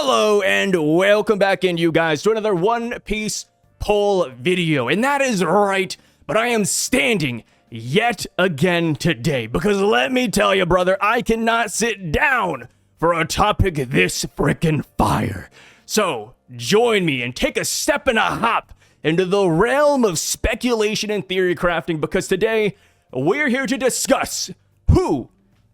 Hello and welcome back in, you guys, to another One Piece poll video. And that is right, but I am standing yet again today because let me tell you, brother, I cannot sit down for a topic this frickin' fire. So join me and take a step and a hop into the realm of speculation and theory crafting, because today we're here to discuss who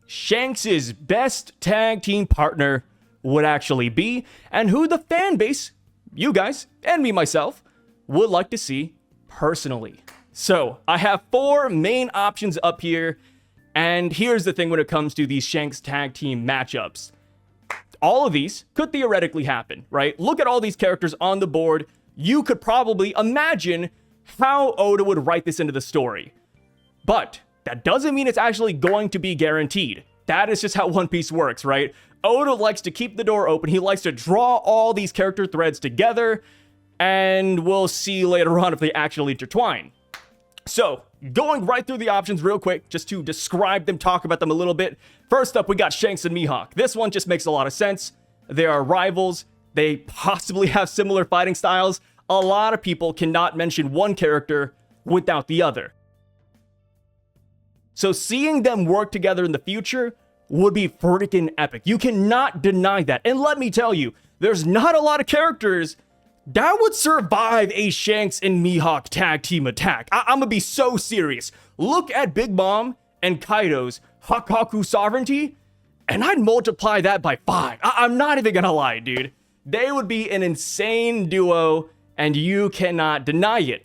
Shanks' best tag team partner would actually be, and who the fan base, you guys, and me myself, would like to see personally. So, I have 4 main options up here, and here's the thing when it comes to these Shanks tag team matchups. All of these could theoretically happen, right? Look at all these characters on the board. You could probably imagine how Oda would write this into the story. But that doesn't mean it's actually going to be guaranteed. That is just how One Piece works, right? Oda likes to keep the door open. He likes to draw all these character threads together, and we'll see later on if they actually intertwine. So, going right through the options real quick, just to describe them, talk about them a little bit. First up, we got Shanks and Mihawk. This one just makes a lot of sense. They are rivals. They possibly have similar fighting styles. A lot of people cannot mention one character without the other. So seeing them work together in the future would be freaking epic. You cannot deny that. And let me tell you, there's not a lot of characters that would survive a Shanks and Mihawk tag team attack. I'm gonna be so serious. Look at Big Mom and Kaido's Hakaku sovereignty, and I'd multiply that by 5. I'm not even gonna lie, dude. They would be an insane duo, and you cannot deny it.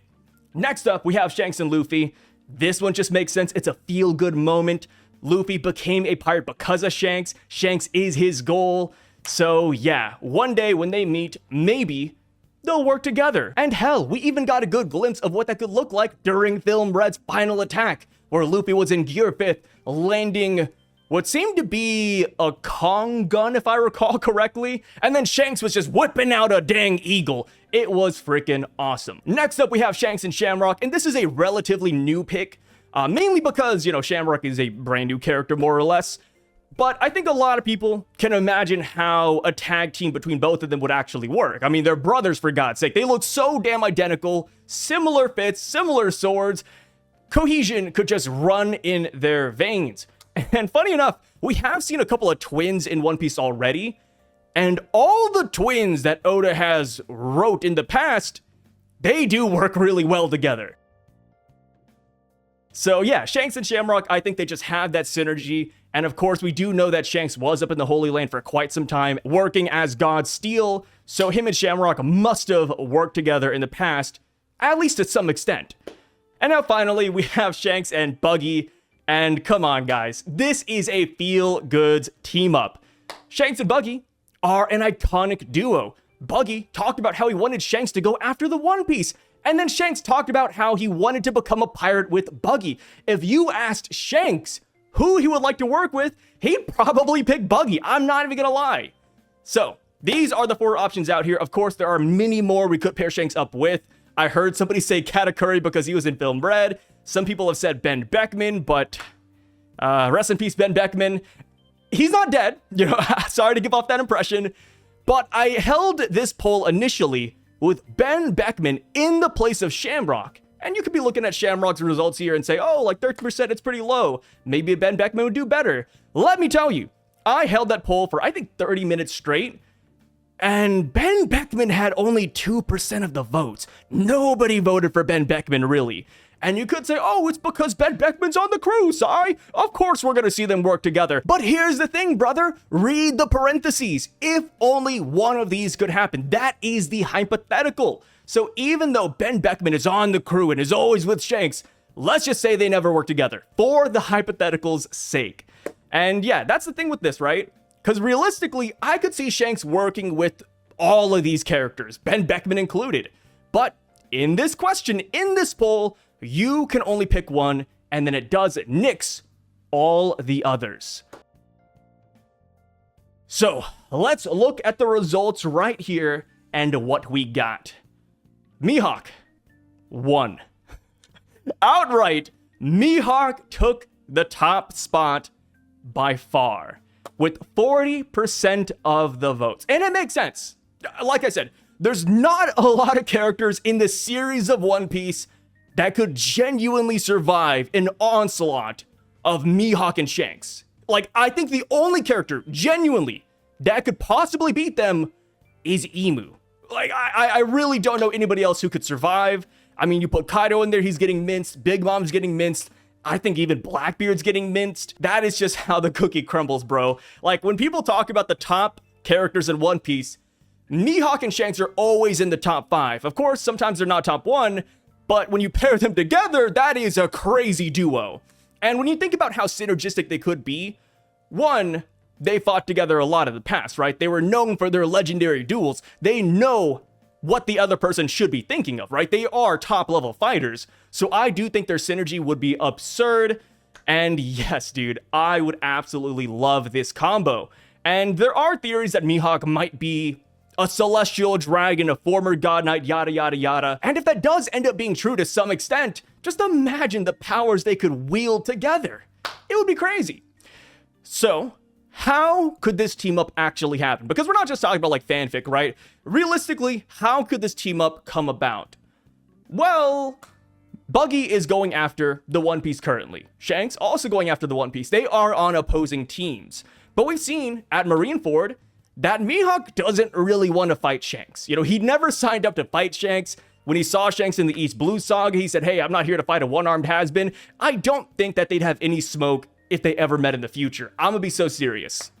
Next up, we have Shanks and Luffy. This one just makes sense. It's a feel-good moment. Luffy became a pirate because of Shanks. Shanks is his goal. So yeah, one day when they meet, maybe they'll work together. And hell, we even got a good glimpse of what that could look like during Film Red's final attack, where Luffy was in Gear 5th, landing what seemed to be a Kong gun, if I recall correctly, and then Shanks was just whipping out a dang eagle. It was freaking awesome. Next up, we have Shanks and Shamrock, and this is a relatively new pick, mainly because, you know, Shamrock is a brand new character, more or less. But I think a lot of people can imagine how a tag team between both of them would actually work. I mean, they're brothers, for God's sake. They look so damn identical, similar fits, similar swords. Cohesion could just run in their veins. And funny enough, we have seen a couple of twins in One Piece already, and all the twins that Oda has wrote in the past, they do work really well together. So yeah, Shanks and Shamrock, I think they just have that synergy. And of course, we do know that Shanks was up in the Holy Land for quite some time, working as God Steel. So him and Shamrock must have worked together in the past, at least to some extent. And now finally, we have Shanks and Buggy. And come on, guys, this is a feel-goods team-up. Shanks and Buggy are an iconic duo. Buggy talked about how he wanted Shanks to go after the One Piece, and then Shanks talked about how he wanted to become a pirate with Buggy. If you asked Shanks who he would like to work with, he'd probably pick Buggy. I'm not even gonna lie. So, these are the 4 options out here. Of course, there are many more we could pair Shanks up with. I heard somebody say Katakuri because he was in Film Red. Some people have said Ben Beckman, but rest in peace, Ben Beckman. He's not dead, you know, sorry to give off that impression, but I held this poll initially with Ben Beckman in the place of Shamrock. And you could be looking at Shamrock's results here and say, oh, like 30%, it's pretty low. Maybe Ben Beckman would do better. Let me tell you, I held that poll for, I think, 30 minutes straight, and Ben Beckman had only 2% of the votes. Nobody voted for Ben Beckman, really. And you could say, oh, it's because Ben Beckman's on the crew, Sai. Of course we're going to see them work together. But here's the thing, brother. Read the parentheses. If only one of these could happen. That is the hypothetical. So even though Ben Beckman is on the crew and is always with Shanks, let's just say they never work together for the hypothetical's sake. And yeah, that's the thing with this, right? Because realistically, I could see Shanks working with all of these characters, Ben Beckman included. But in this question, in this poll, you can only pick one, and then it does nix all the others. So let's look at the results right here and what we got. Mihawk won. Outright, Mihawk took the top spot by far. with 40% of the votes. And it makes sense. Like I said, there's not a lot of characters in the series of One Piece that could genuinely survive an onslaught of Mihawk and Shanks. Like, I think the only character, genuinely, that could possibly beat them is Emu. Like, I really don't know anybody else who could survive. I mean, you put Kaido in there, he's getting minced. Big Mom's getting minced. I think even Blackbeard's getting minced. That is just how the cookie crumbles, bro. Like, when people talk about the top characters in One Piece, Mihawk and Shanks are always in the top 5. Of course, sometimes they're not top 1, but when you pair them together, that is a crazy duo. And when you think about how synergistic they could be, one, they fought together a lot in the past, right? They were known for their legendary duels. They know what the other person should be thinking of, right? They are top level fighters. So I do think their synergy would be absurd. And yes, dude, I would absolutely love this combo. And there are theories that Mihawk might be a celestial dragon, a former god knight, yada, yada, yada. And if that does end up being true to some extent, just imagine the powers they could wield together. It would be crazy. So, how could this team up actually happen? Because we're not just talking about like fanfic, right? Realistically, how could this team up come about? Well, Buggy is going after the One Piece currently. Shanks also going after the One Piece. They are on opposing teams. But we've seen at Marineford that Mihawk doesn't really want to fight Shanks. You know, he never signed up to fight Shanks. When he saw Shanks in the East Blue Saga, he said, hey, I'm not here to fight a one-armed has-been. I don't think that they'd have any smoke if they ever met in the future. I'm gonna be so serious.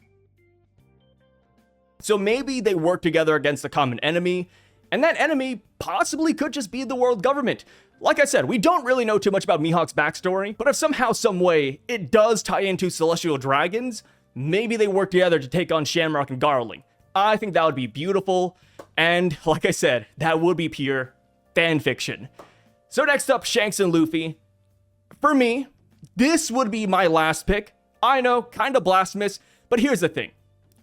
So maybe they work together against a common enemy, and that enemy possibly could just be the world government. Like I said, we don't really know too much about Mihawk's backstory, but if somehow, some way, it does tie into celestial dragons, maybe they work together to take on Shamrock and Garling. I think that would be beautiful, and like I said, that would be pure fan fiction. So next up, Shanks and Luffy. For me, this would be my last pick. I know, kind of blasphemous, but here's the thing.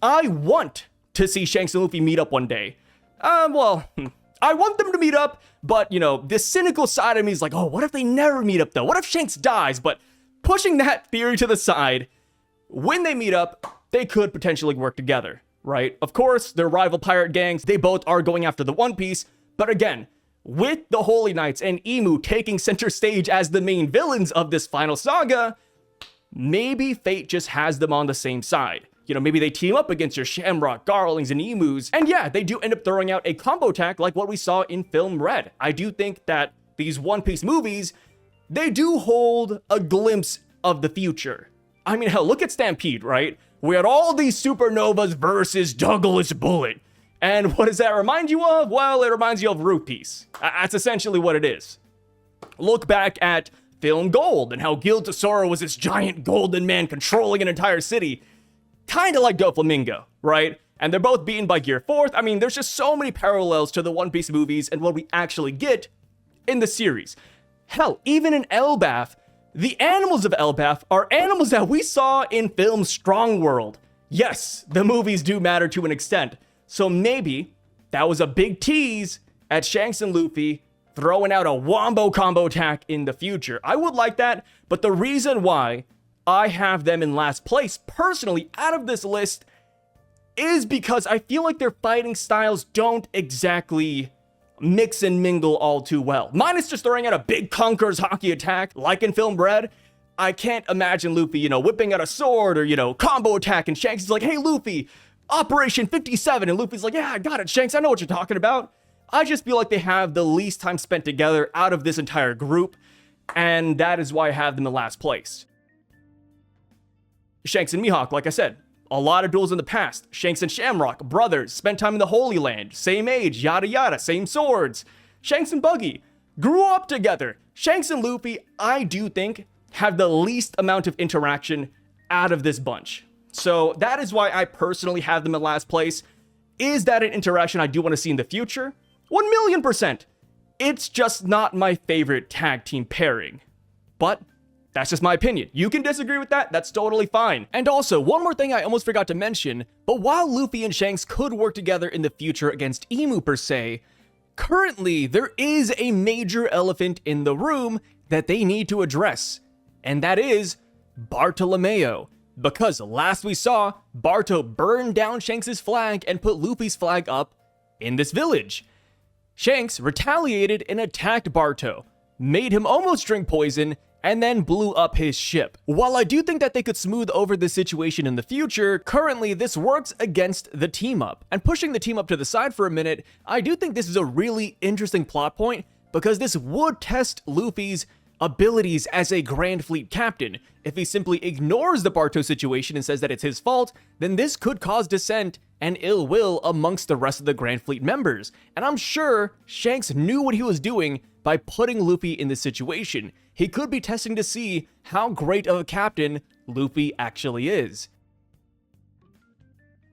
I want to see Shanks and Luffy meet up one day. I want them to meet up, but, you know, this cynical side of me is like, oh, what if they never meet up, though? What if Shanks dies? But pushing that theory to the side, when they meet up, they could potentially work together, right? Of course, they're rival pirate gangs. They both are going after the One Piece, but again, with the Holy Knights and Emu taking center stage as the main villains of this final saga, maybe fate just has them on the same side. You know, maybe they team up against your Shamrock, Garlings, and Emus, and yeah, they do end up throwing out a combo attack like what we saw in Film Red. I do think that these One Piece movies, they do hold a glimpse of the future. I mean, hell, look at Stampede, right? We had all these supernovas versus Douglas Bullet. And what does that remind you of? Well, it reminds you of Root Piece. That's essentially what it is. Look back at Film Gold and how Gil Tesoro was this giant golden man controlling an entire city. Kind of like Doflamingo, right? And they're both beaten by Gear 4th. I mean, there's just so many parallels to the One Piece movies and what we actually get in the series. Hell, even in Elbaf, the animals of Elbaf are animals that we saw in film Strong World. Yes, the movies do matter to an extent. So maybe that was a big tease at Shanks and Luffy throwing out a wombo combo attack in the future. I would like that, but the reason why I have them in last place personally out of this list is because I feel like their fighting styles don't exactly mix and mingle all too well. Minus just throwing out a big Conqueror's Hockey attack like in Film Red. I can't imagine Luffy, you know, whipping out a sword or, you know, combo attack and Shanks is like, hey, Luffy, Operation 57, and Luffy's like, yeah, I got it, Shanks, I know what you're talking about. I just feel like they have the least time spent together out of this entire group, and that is why I have them in last place. Shanks and Mihawk, like I said, a lot of duels in the past. Shanks and Shamrock, brothers, spent time in the Holy Land, same age, yada yada, same swords. Shanks and Buggy, grew up together. Shanks and Luffy, I do think, have the least amount of interaction out of this bunch. So that is why I personally have them in last place. Is that an interaction I do want to see in the future? 1,000,000%. It's just not my favorite tag team pairing. But that's just my opinion. You can disagree with that, that's totally fine. And also, one more thing I almost forgot to mention, but while Luffy and Shanks could work together in the future against Emu per se, currently there is a major elephant in the room that they need to address, and that is Bartolomeo. Because last we saw, Barto burned down Shanks' flag and put Luffy's flag up in this village. Shanks retaliated and attacked Barto, made him almost drink poison, and then blew up his ship. While I do think that they could smooth over this situation in the future, currently this works against the team up. And pushing the team up to the side for a minute, I do think this is a really interesting plot point because this would test Luffy's abilities as a Grand Fleet captain. If he simply ignores the Barto situation and says that it's his fault, then this could cause dissent and ill will amongst the rest of the Grand Fleet members. And I'm sure Shanks knew what he was doing by putting Luffy in this situation. He could be testing to see how great of a captain Luffy actually is.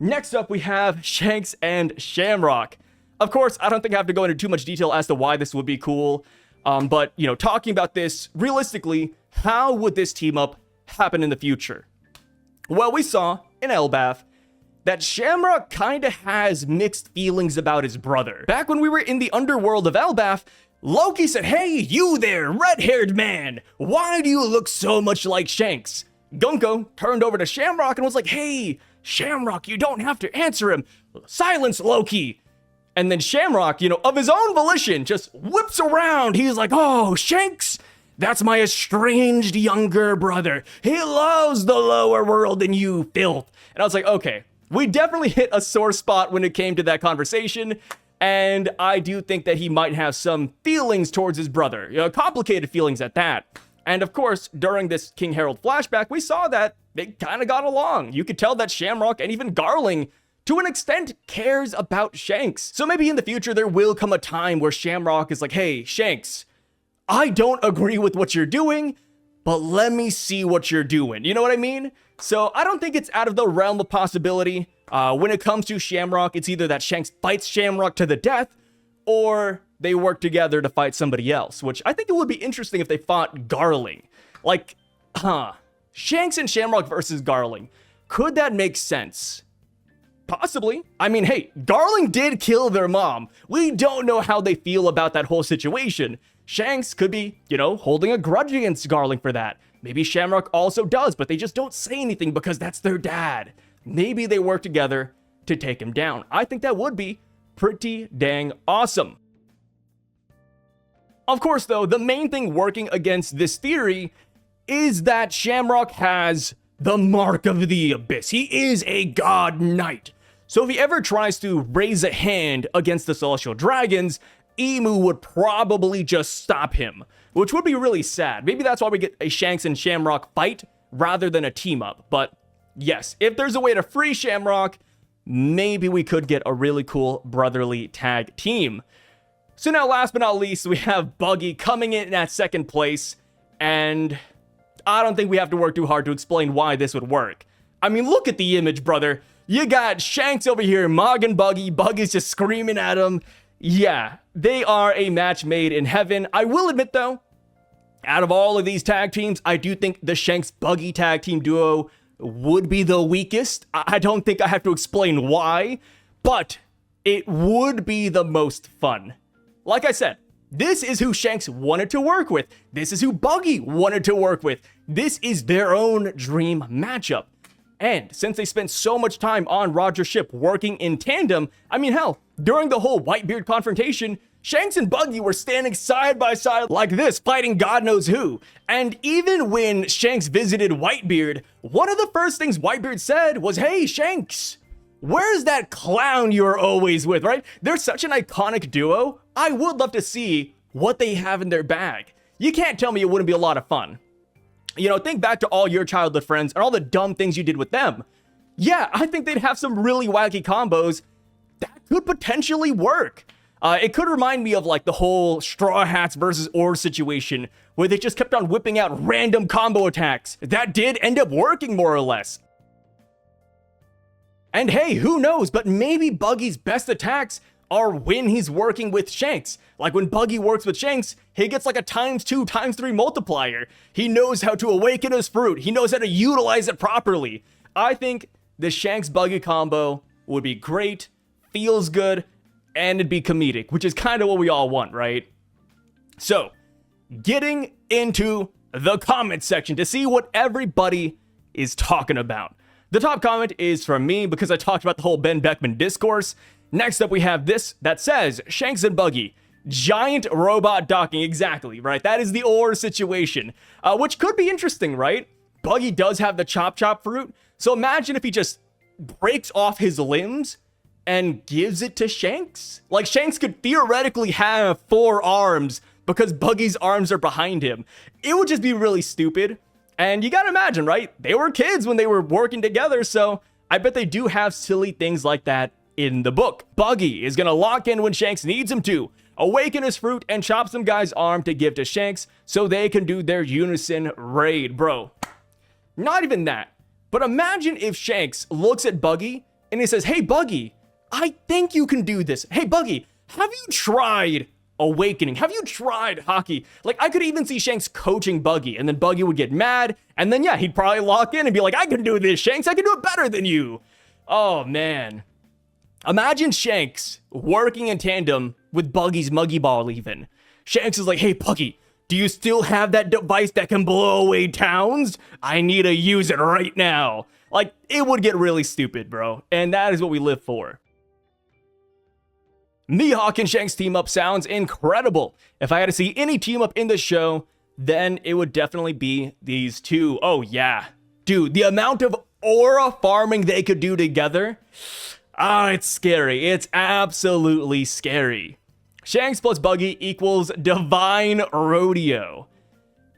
Next up, we have Shanks and Shamrock. Of course, I don't think I have to go into too much detail as to why this would be cool. But, talking about this, realistically, how would this team up happen in the future? Well, we saw in Elbaf that Shamrock kind of has mixed feelings about his brother. Back when we were in the underworld of Elbaf, Loki said, "Hey, you there, red-haired man, why do you look so much like Shanks?" Gunko turned over to Shamrock and was like, "Hey, Shamrock, you don't have to answer him. Silence, Loki." And then Shamrock, of his own volition, just whips around. He's like, "Oh, Shanks, that's my estranged younger brother. He loves the lower world and you filth." And I was like, okay, we definitely hit a sore spot when it came to that conversation. And I do think that he might have some feelings towards his brother, complicated feelings at that. And of course, during this King Harold flashback, we saw that they kind of got along. You could tell that Shamrock and even Garling, to an extent, cares about Shanks. So maybe in the future, there will come a time where Shamrock is like, "Hey, Shanks, I don't agree with what you're doing, but let me see what you're doing." You know what I mean? So I don't think it's out of the realm of possibility. When it comes to Shamrock, it's either that Shanks fights Shamrock to the death, or they work together to fight somebody else, which I think it would be interesting if they fought Garling. Like, Shanks and Shamrock versus Garling. Could that make sense? Possibly. I mean, hey, Garling did kill their mom. We don't know how they feel about that whole situation. Shanks could be, holding a grudge against Garling for that. Maybe Shamrock also does, but they just don't say anything because that's their dad. Maybe they work together to take him down. I think that would be pretty dang awesome. Of course, though, the main thing working against this theory is that Shamrock has the mark of the abyss. He is a god knight. So if he ever tries to raise a hand against the Celestial Dragons, Emu would probably just stop him, which would be really sad. Maybe that's why we get a Shanks and Shamrock fight rather than a team up. But yes, if there's a way to free Shamrock, maybe we could get a really cool brotherly tag team. So now, last but not least, we have Buggy coming in at second place, and I don't think we have to work too hard to explain why this would work. I mean, look at the image, brother. You got Shanks over here, mogging Buggy. Buggy's just screaming at him. Yeah, they are a match made in heaven. I will admit, though, out of all of these tag teams, I do think the Shanks-Buggy tag team duo would be the weakest. I don't think I have to explain why, but it would be the most fun. Like I said, this is who Shanks wanted to work with. This is who Buggy wanted to work with. This is their own dream matchup. And since they spent so much time on Roger's ship working in tandem, I mean, hell, during the whole Whitebeard confrontation, Shanks and Buggy were standing side by side like this, fighting God knows who. And even when Shanks visited Whitebeard, one of the first things Whitebeard said was, "Hey, Shanks, where's that clown you're always with," right? They're such an iconic duo. I would love to see what they have in their bag. You can't tell me it wouldn't be a lot of fun. Think back to all your childhood friends and all the dumb things you did with them. Yeah, I think they'd have some really wacky combos that could potentially work. It could remind me of like the whole Straw Hats versus Oars situation where they just kept on whipping out random combo attacks. That did end up working more or less. And hey, who knows, but maybe Buggy's best attacks are when he's working with Shanks. Like when Buggy works with Shanks, he gets like a ×2, ×3 multiplier. He knows how to awaken his fruit. He knows how to utilize it properly. I think the Shanks-Buggy combo would be great, feels good, and it'd be comedic, which is kind of what we all want, right? So, getting into the comment section to see what everybody is talking about. The top comment is from me because I talked about the whole Ben Beckman discourse. Next up, we have this that says, Shanks and Buggy, giant robot docking. Exactly, right? That is the ore situation, which could be interesting, right? Buggy does have the chop fruit. So imagine if he just breaks off his limbs and gives it to Shanks. Like, Shanks could theoretically have 4 arms because Buggy's arms are behind him. It would just be really stupid. And you gotta imagine, right? They were kids when they were working together, so I bet they do have silly things like that in the book. Buggy is gonna lock in when Shanks needs him to, awaken his fruit, and chop some guy's arm to give to Shanks so they can do their unison raid. Bro, not even that. But imagine if Shanks looks at Buggy and he says, hey, Buggy, I think you can do this. Hey, Buggy, have you tried awakening? Have you tried hockey? Like, I could even see Shanks coaching Buggy, and then Buggy would get mad, and then, yeah, he'd probably lock in and be like, I can do this, Shanks. I can do it better than you. Oh, man. Imagine Shanks working in tandem with Buggy's Muggy Ball even. Shanks is like, hey, Buggy, do you still have that device that can blow away towns? I need to use it right now. Like, it would get really stupid, bro. And that is what we live for. Mihawk and Shanks team up sounds incredible. If I had to see any team up in the show, then it would definitely be these two. Oh, yeah. Dude, the amount of aura farming they could do together. It's scary. It's absolutely scary. Shanks plus Buggy equals Divine Rodeo.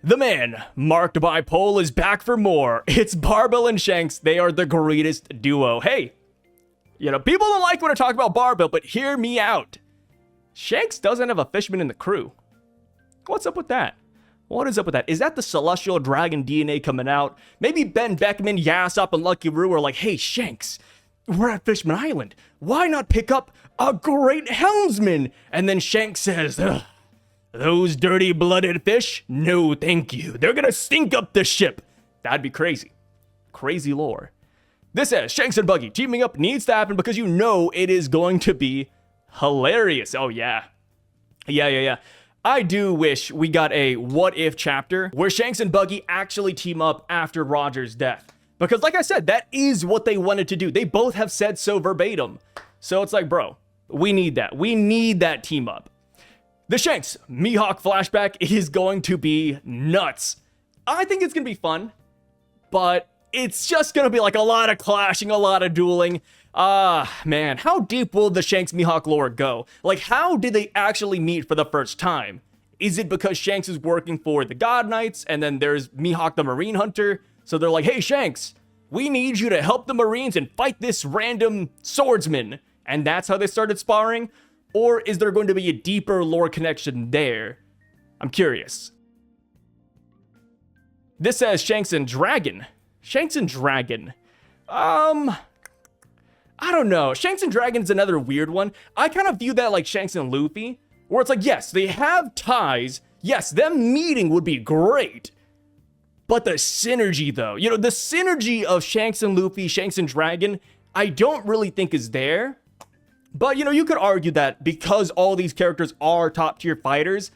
The man marked by Pole is back for more. It's Barbell and Shanks. They are the greatest duo. Hey, you know, people don't like when I talk about Barbell, but hear me out. Shanks doesn't have a fishman in the crew. What's up with that? What is up with that? Is that the celestial dragon DNA coming out? Maybe Ben Beckman, Yasopp, and Lucky Roo are like, hey, Shanks, we're at Fishman Island. Why not pick up a great helmsman? And then Shanks says, ugh, those dirty-blooded fish? No, thank you. They're gonna stink up the ship. That'd be crazy. Crazy lore. This says, Shanks and Buggy teaming up needs to happen because you know it is going to be hilarious. Oh, yeah. Yeah. I do wish we got a what if chapter where Shanks and Buggy actually team up after Roger's death. Because like I said, that is what they wanted to do. They both have said so verbatim. So it's like, bro, we need that. We need that team up. The Shanks Mihawk flashback is going to be nuts. I think it's going to be fun, but it's just going to be like a lot of clashing, a lot of dueling. Man, how deep will the Shanks Mihawk lore go? Like, how did they actually meet for the first time? Is it because Shanks is working for the God Knights and then there's Mihawk the Marine Hunter? So they're like, hey, Shanks, we need you to help the Marines and fight this random swordsman. And that's how they started sparring? Or is there going to be a deeper lore connection there? I'm curious. This says Shanks and Dragon. Shanks and Dragon. I don't know. Shanks and Dragon is another weird one. I kind of view that like Shanks and Luffy, where it's like, yes, they have ties. Yes, them meeting would be great. But the synergy, though, you know, the synergy of Shanks and Luffy, Shanks and Dragon, I don't really think is there. But, you know, you could argue that because all these characters are top tier fighters,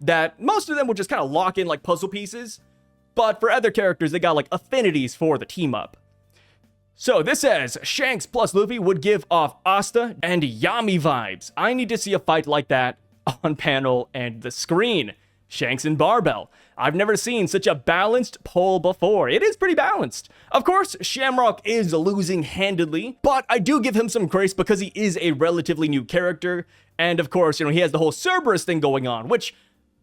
that most of them will just kind of lock in like puzzle pieces. But for other characters, they got like affinities for the team up. So this says, Shanks plus Luffy would give off Asta and Yami vibes. I need to see a fight like that on panel and the screen. Shanks and Barbell. I've never seen such a balanced poll before. It is pretty balanced. Of course, Shamrock is losing handedly, but I do give him some grace because he is a relatively new character. And of course, you know, he has the whole Cerberus thing going on, which,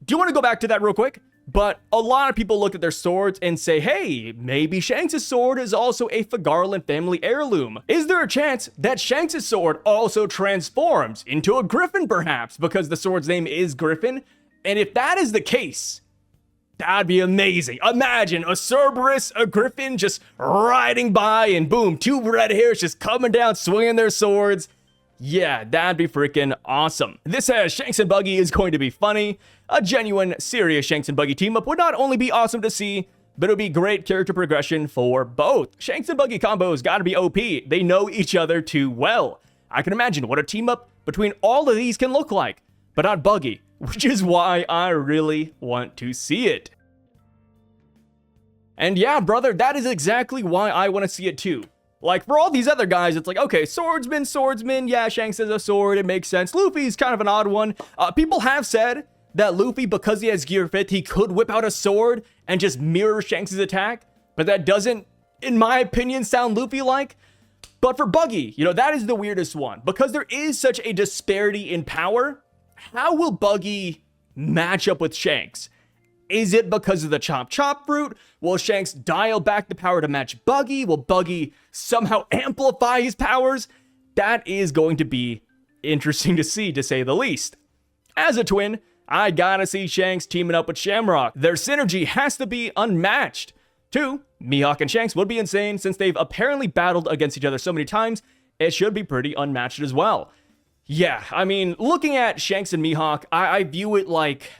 do you want to go back to that real quick? But a lot of people look at their swords and say, hey, maybe Shanks' sword is also a Fagarland family heirloom. Is there a chance that Shanks' sword also transforms into a griffin perhaps because the sword's name is Griffin? And if that is the case, that'd be amazing. Imagine a Cerberus, a griffin just riding by and boom, two red hairs just coming down, swinging their swords. Yeah, that'd be freaking awesome. This says Shanks and Buggy is going to be funny. A genuine, serious Shanks and Buggy team up would not only be awesome to see, but it would be great character progression for both. Shanks and Buggy combos gotta be OP. They know each other too well. I can imagine what a team up between all of these can look like, but not Buggy, which is why I really want to see it. And yeah, brother, that is exactly why I want to see it too. Like, for all these other guys, it's like, okay, swordsman, yeah, Shanks has a sword, it makes sense. Luffy's kind of an odd one. People have said that Luffy, because he has Gear 5, he could whip out a sword and just mirror Shanks' attack, but that doesn't, in my opinion, sound Luffy-like. But for Buggy, you know, that is the weirdest one. Because there is such a disparity in power, how will Buggy match up with Shanks? Is it because of the Chop Chop fruit? Will Shanks dial back the power to match Buggy? Will Buggy somehow amplify his powers? That is going to be interesting to see, to say the least. As a twin, I gotta see Shanks teaming up with Shamrock. Their synergy has to be unmatched. 2, Mihawk and Shanks would be insane since they've apparently battled against each other so many times. It should be pretty unmatched as well. Yeah, I mean, looking at Shanks and Mihawk, I view it like...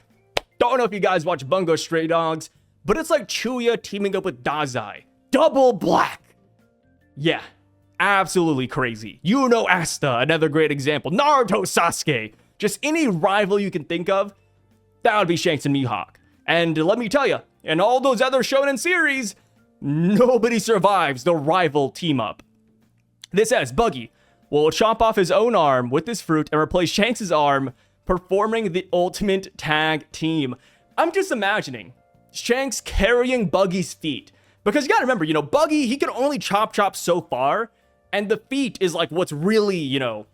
Don't know if you guys watch Bungo Stray Dogs, but it's like Chuya teaming up with Dazai. Double black. Yeah, absolutely crazy. Yuno Asta, another great example. Naruto Sasuke. Just any rival you can think of, that would be Shanks and Mihawk. And let me tell you, in all those other shonen series, nobody survives the rival team up. This says Buggy will chop off his own arm with this fruit and replace Shanks' arm, performing the ultimate tag team. I'm just imagining Shanks carrying Buggy's feet. Because you gotta remember, you know, Buggy, he can only chop so far, and the feet is like what's really, you know,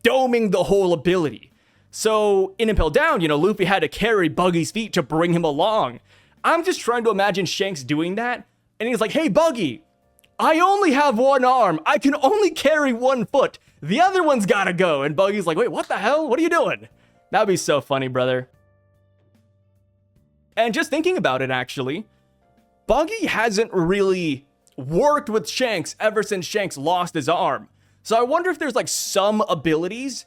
doming the whole ability. So in Impel Down, you know, Luffy had to carry Buggy's feet to bring him along. I'm just trying to imagine Shanks doing that, and he's like, hey Buggy, I only have one arm. I can only carry one foot. The other one's gotta go. And Buggy's like, wait, what the hell? What are you doing? That'd be so funny, brother. And just thinking about it, actually, Buggy hasn't really worked with Shanks ever since Shanks lost his arm. So I wonder if there's like some abilities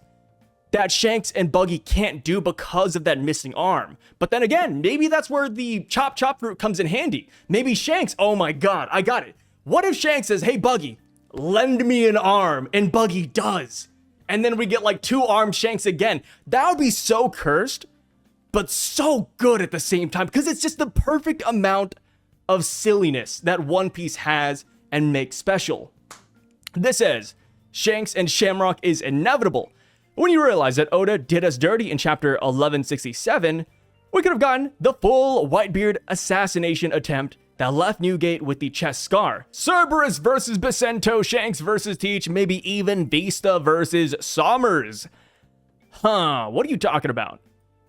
that Shanks and Buggy can't do because of that missing arm. But then again, maybe that's where the Chop Chop fruit comes in handy. Maybe Shanks, oh my god, I got it. What if Shanks says, hey Buggy, lend me an arm, and Buggy does? And then we get like 2-armed Shanks again. That would be so cursed, but so good at the same time, because it's just the perfect amount of silliness that One Piece has and makes special. This says, Shanks and Shamrock is inevitable. When you realize that Oda did us dirty in chapter 1167, we could have gotten the full Whitebeard assassination attempt that left Newgate with the chest scar. Cerberus versus Becento, Shanks versus Teach, maybe even Vista versus Sommers. Huh, what are you talking about?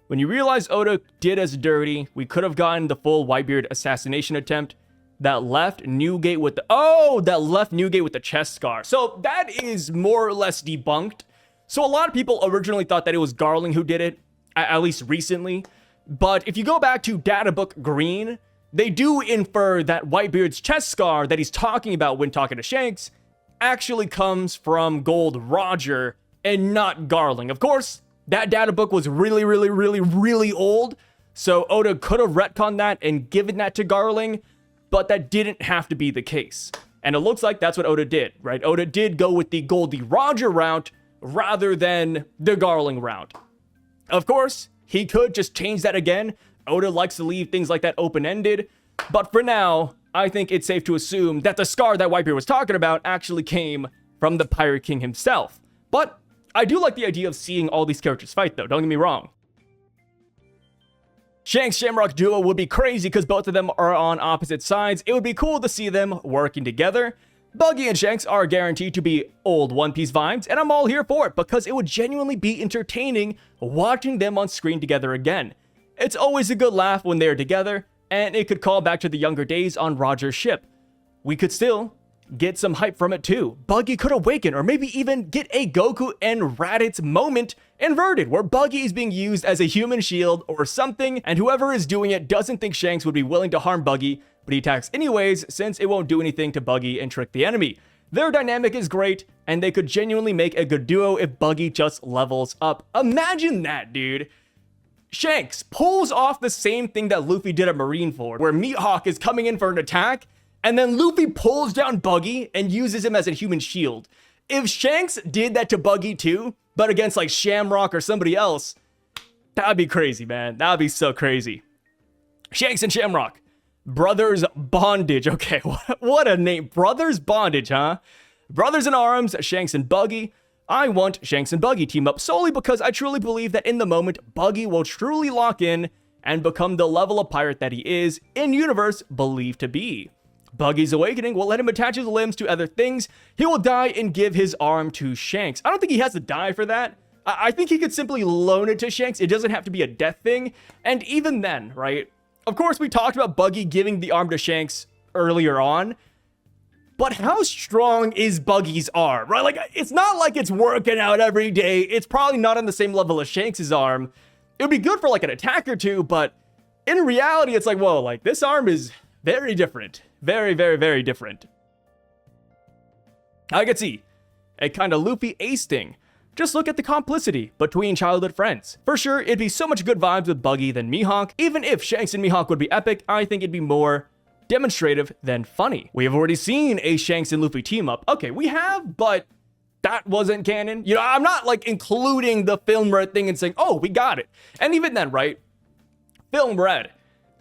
When you realize Oda did us dirty, we could have gotten the full Whitebeard assassination attempt that left Newgate with the chest scar. So that is more or less debunked. So a lot of people originally thought that it was Garling who did it, at least recently. But if you go back to Databook Green, they do infer that Whitebeard's chest scar that he's talking about when talking to Shanks actually comes from Gold Roger and not Garling. Of course, that data book was really old, so Oda could have retconned that and given that to Garling, but that didn't have to be the case. And it looks like that's what Oda did, right? Oda did go with the Goldie Roger route rather than the Garling route. Of course, he could just change that again. Oda likes to leave things like that open-ended, but for now, I think it's safe to assume that the scar that Whitebeard was talking about actually came from the Pirate King himself. But I do like the idea of seeing all these characters fight, though, don't get me wrong. Shanks-Shamrock duo would be crazy because both of them are on opposite sides. It would be cool to see them working together. Buggy and Shanks are guaranteed to be old One Piece vibes, and I'm all here for it because it would genuinely be entertaining watching them on screen together again. It's always a good laugh when they're together, and it could call back to the younger days on Roger's ship. We could still get some hype from it too. Buggy could awaken, or maybe even get a Goku and Raditz moment inverted, where Buggy is being used as a human shield or something, and whoever is doing it doesn't think Shanks would be willing to harm Buggy, but he attacks anyways since it won't do anything to Buggy and trick the enemy. Their dynamic is great, and they could genuinely make a good duo if Buggy just levels up. Imagine that, dude. Shanks pulls off the same thing that Luffy did at Marineford, where Mihawk is coming in for an attack, and then Luffy pulls down Buggy and uses him as a human shield. If Shanks did that to Buggy too, but against like Shamrock or somebody else, that'd be crazy, man. That'd be so crazy. Shanks and Shamrock Brothers Bondage. Okay, what a name. Brothers Bondage, huh? Brothers in Arms, Shanks and Buggy. I want Shanks and Buggy team up solely because I truly believe that in the moment, Buggy will truly lock in and become the level of pirate that he is in universe believed to be. Buggy's awakening will let him attach his limbs to other things. He will die and give his arm to Shanks. I don't think he has to die for that. I think he could simply loan it to Shanks. It doesn't have to be a death thing. And even then, right? Of course, we talked about Buggy giving the arm to Shanks earlier on. But how strong is Buggy's arm, right? Like, it's not like it's working out every day. It's probably not on the same level as Shanks' arm. It would be good for like an attack or two, but in reality, it's like, whoa, like this arm is very different. Very, very, very different. I could see a kind of Luffy ace thing. Just look at the complicity between childhood friends. For sure, it'd be so much good vibes with Buggy than Mihawk. Even if Shanks and Mihawk would be epic, I think it'd be more demonstrative than funny. We have already seen a Shanks and Luffy team up. Okay, we have, but that wasn't canon. You know, I'm not like including the Film Red thing and saying, oh, we got it. And even then, right? Film Red,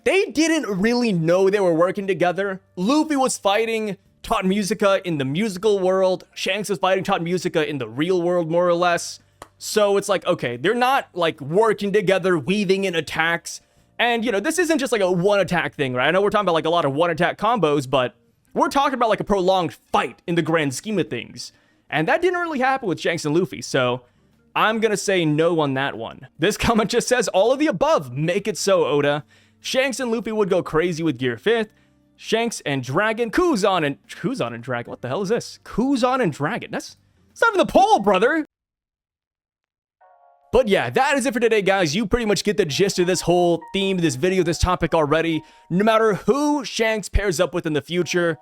they didn't really know they were working together. Luffy was fighting Tot Musica in the musical world. Shanks was fighting Tot Musica in the real world, more or less. So it's like, okay, they're not like working together, weaving in attacks. And, you know, this isn't just like a one attack thing, right? I know we're talking about like a lot of one attack combos, but we're talking about like a prolonged fight in the grand scheme of things. And that didn't really happen with Shanks and Luffy, so I'm gonna say no on that one. This comment just says, all of the above, make it so, Oda. Shanks and Luffy would go crazy with Gear 5th. Shanks and Dragon, Kuzan and Dragon, what the hell is this? Kuzan and Dragon, that's not even the poll, brother! But yeah, that is it for today, guys. You pretty much get the gist of this whole theme, this video, this topic already. No matter who Shanks pairs up with in the future,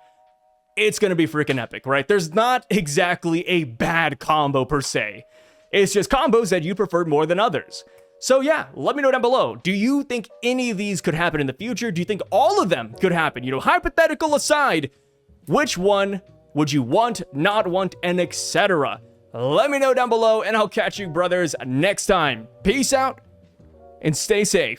it's gonna be freaking epic, right? There's not exactly a bad combo per se. It's just combos that you prefer more than others. So yeah, let me know down below. Do you think any of these could happen in the future? Do you think all of them could happen? You know, hypothetical aside, which one would you want, not want, and etc.? Let me know down below, and I'll catch you brothers next time. Peace out, and stay safe.